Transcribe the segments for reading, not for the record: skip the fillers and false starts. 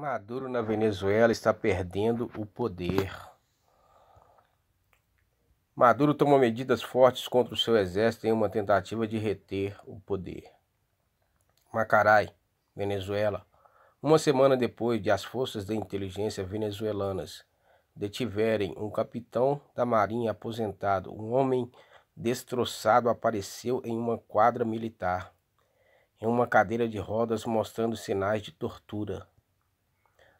Maduro na Venezuela está perdendo o poder. Maduro tomou medidas fortes contra o seu exército em uma tentativa de reter o poder. Maracay, Venezuela. Uma semana depois de as forças de inteligência venezuelanas detiverem um capitão da marinha aposentado, um homem destroçado apareceu em uma quadra militar, em uma cadeira de rodas, mostrando sinais de tortura.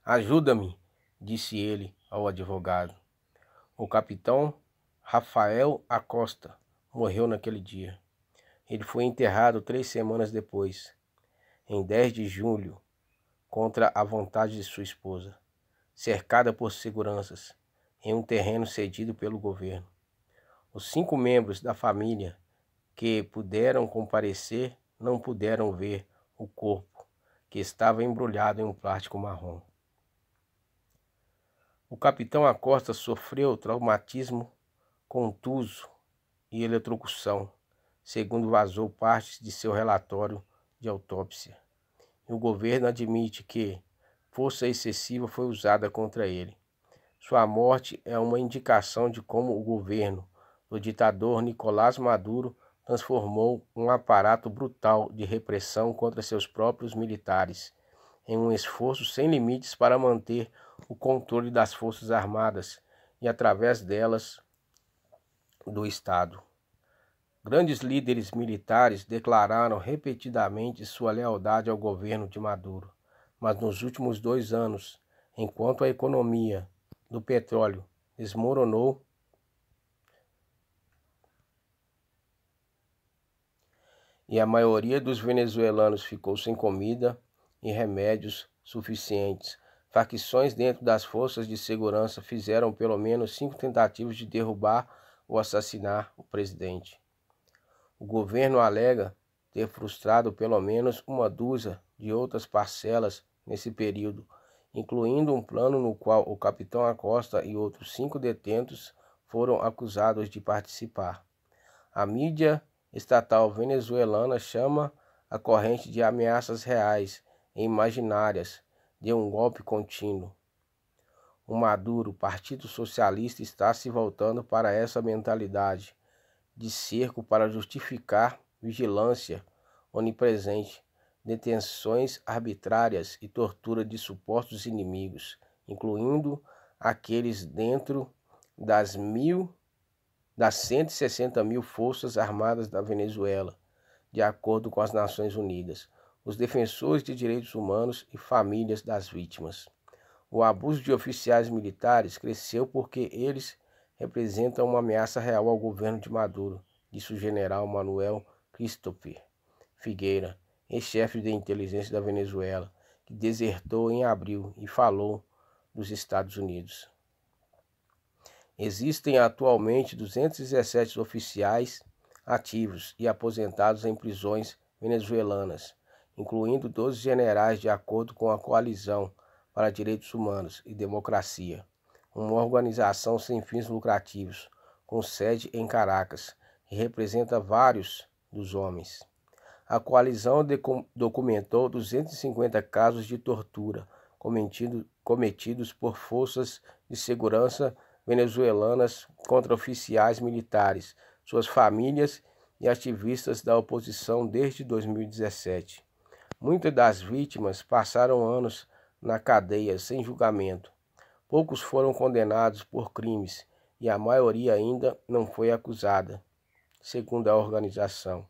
"Ajuda-me", disse ele ao advogado. O capitão Rafael Acosta morreu naquele dia. Ele foi enterrado 3 semanas depois, em 10 de julho, contra a vontade de sua esposa, cercada por seguranças, em um terreno cedido pelo governo. Os 5 membros da família que puderam comparecer não puderam ver o corpo, que estava embrulhado em um plástico marrom. O capitão Acosta sofreu traumatismo contuso e eletrocução, segundo vazou partes de seu relatório de autópsia. E o governo admite que força excessiva foi usada contra ele. Sua morte é uma indicação de como o governo do ditador Nicolás Maduro transformou um aparato brutal de repressão contra seus próprios militares em um esforço sem limites para manter o controle das forças armadas e, através delas, do Estado. Grandes líderes militares declararam repetidamente sua lealdade ao governo de Maduro, mas nos últimos 2 anos, enquanto a economia do petróleo desmoronou, e a maioria dos venezuelanos ficou sem comida e remédios suficientes, facções dentro das forças de segurança fizeram pelo menos 5 tentativas de derrubar ou assassinar o presidente. O governo alega ter frustrado pelo menos uma dúzia de outras parcelas nesse período, incluindo um plano no qual o capitão Acosta e outros 5 detentos foram acusados de participar. A mídia estatal venezuelana chama a corrente de ameaças reais e imaginárias de um golpe contínuo. O Maduro, Partido Socialista, está se voltando para essa mentalidade de cerco para justificar vigilância onipresente, detenções arbitrárias e tortura de supostos inimigos, incluindo aqueles dentro das 160 mil forças armadas da Venezuela, de acordo com as Nações Unidas, os defensores de direitos humanos e famílias das vítimas. O abuso de oficiais militares cresceu porque eles representam uma ameaça real ao governo de Maduro, disse o general Manuel Christopher Figueira, ex-chefe de inteligência da Venezuela, que desertou em abril e falou dos Estados Unidos. Existem atualmente 217 oficiais ativos e aposentados em prisões venezuelanas, incluindo 12 generais, de acordo com a Coalizão para Direitos Humanos e Democracia, uma organização sem fins lucrativos, com sede em Caracas, que representa vários dos homens. A coalizão documentou 250 casos de tortura cometidos por forças de segurança venezuelanas contra oficiais militares, suas famílias e ativistas da oposição desde 2017. Muitas das vítimas passaram anos na cadeia sem julgamento. Poucos foram condenados por crimes e a maioria ainda não foi acusada, segundo a organização.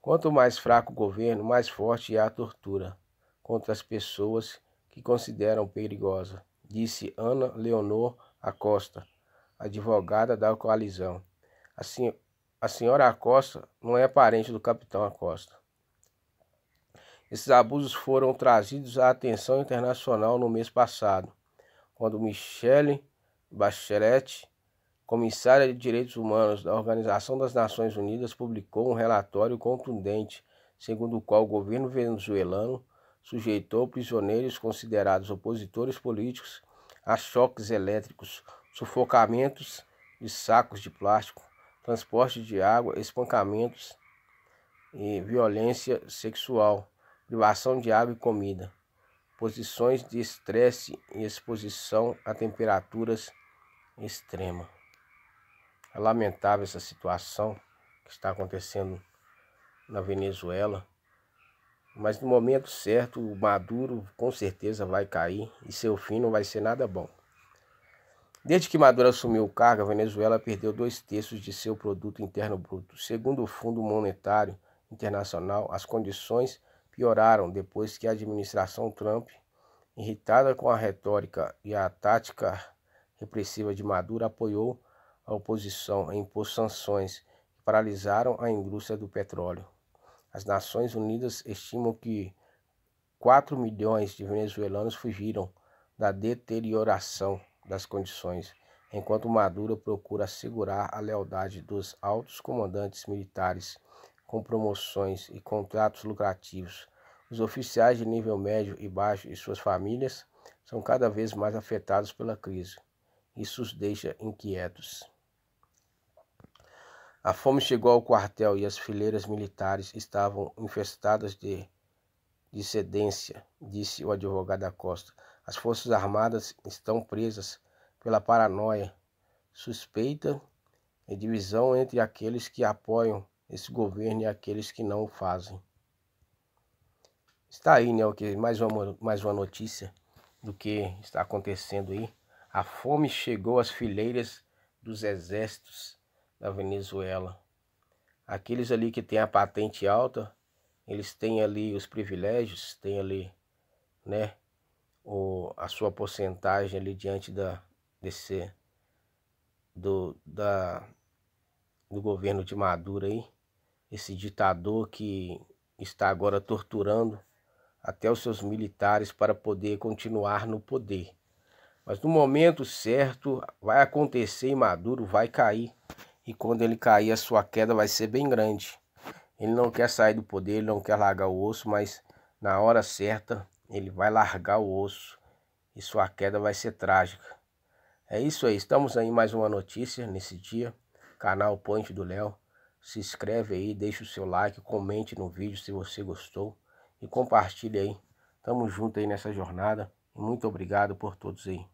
Quanto mais fraco o governo, mais forte é a tortura contra as pessoas que consideram perigosa, disse Ana Leonor Acosta, advogada da coalizão. A senhora Acosta não é parente do capitão Acosta. Esses abusos foram trazidos à atenção internacional no mês passado, quando Michelle Bachelet, comissária de Direitos Humanos da Organização das Nações Unidas, publicou um relatório contundente, segundo o qual o governo venezuelano sujeitou prisioneiros considerados opositores políticos a choques elétricos, sufocamentos de sacos de plástico, transporte de água, espancamentos e violência sexual, privação de água e comida. posições de estresse e exposição a temperaturas extremas. É lamentável essa situação que está acontecendo na Venezuela, mas no momento certo o Maduro com certeza vai cair e seu fim não vai ser nada bom. Desde que Maduro assumiu o cargo, a Venezuela perdeu 2/3 de seu produto interno bruto. Segundo o Fundo Monetário Internacional, as condições pioraram depois que a administração Trump, irritada com a retórica e a tática repressiva de Maduro, apoiou a oposição e impôs sanções que paralisaram a indústria do petróleo. As Nações Unidas estimam que 4 milhões de venezuelanos fugiram da deterioração das condições, enquanto Maduro procura assegurar a lealdade dos altos comandantes militares com promoções e contratos lucrativos. Os oficiais de nível médio e baixo e suas famílias são cada vez mais afetados pela crise. Isso os deixa inquietos. A fome chegou ao quartel e as fileiras militares estavam infestadas de dissidência, disse o advogado da Costa. As Forças Armadas estão presas pela paranoia, suspeita e divisão entre aqueles que apoiam esse governo e aqueles que não o fazem. Está aí, né, mais uma notícia do que está acontecendo aí. A fome chegou às fileiras dos exércitos da Venezuela. Aqueles ali que têm a patente alta, eles têm ali os privilégios, têm ali, né, a sua porcentagem ali diante do governo de Maduro aí, esse ditador que está agora torturando até os seus militares para poder continuar no poder. Mas no momento certo vai acontecer e Maduro vai cair. E quando ele cair, a sua queda vai ser bem grande. Ele não quer sair do poder, ele não quer largar o osso, mas na hora certa ele vai largar o osso e sua queda vai ser trágica. É isso aí, estamos aí mais uma notícia nesse dia. Canal Point do Léo. Se inscreve aí, deixa o seu like, comente no vídeo se você gostou e compartilhe aí. Tamo junto aí nessa jornada e muito obrigado por todos aí.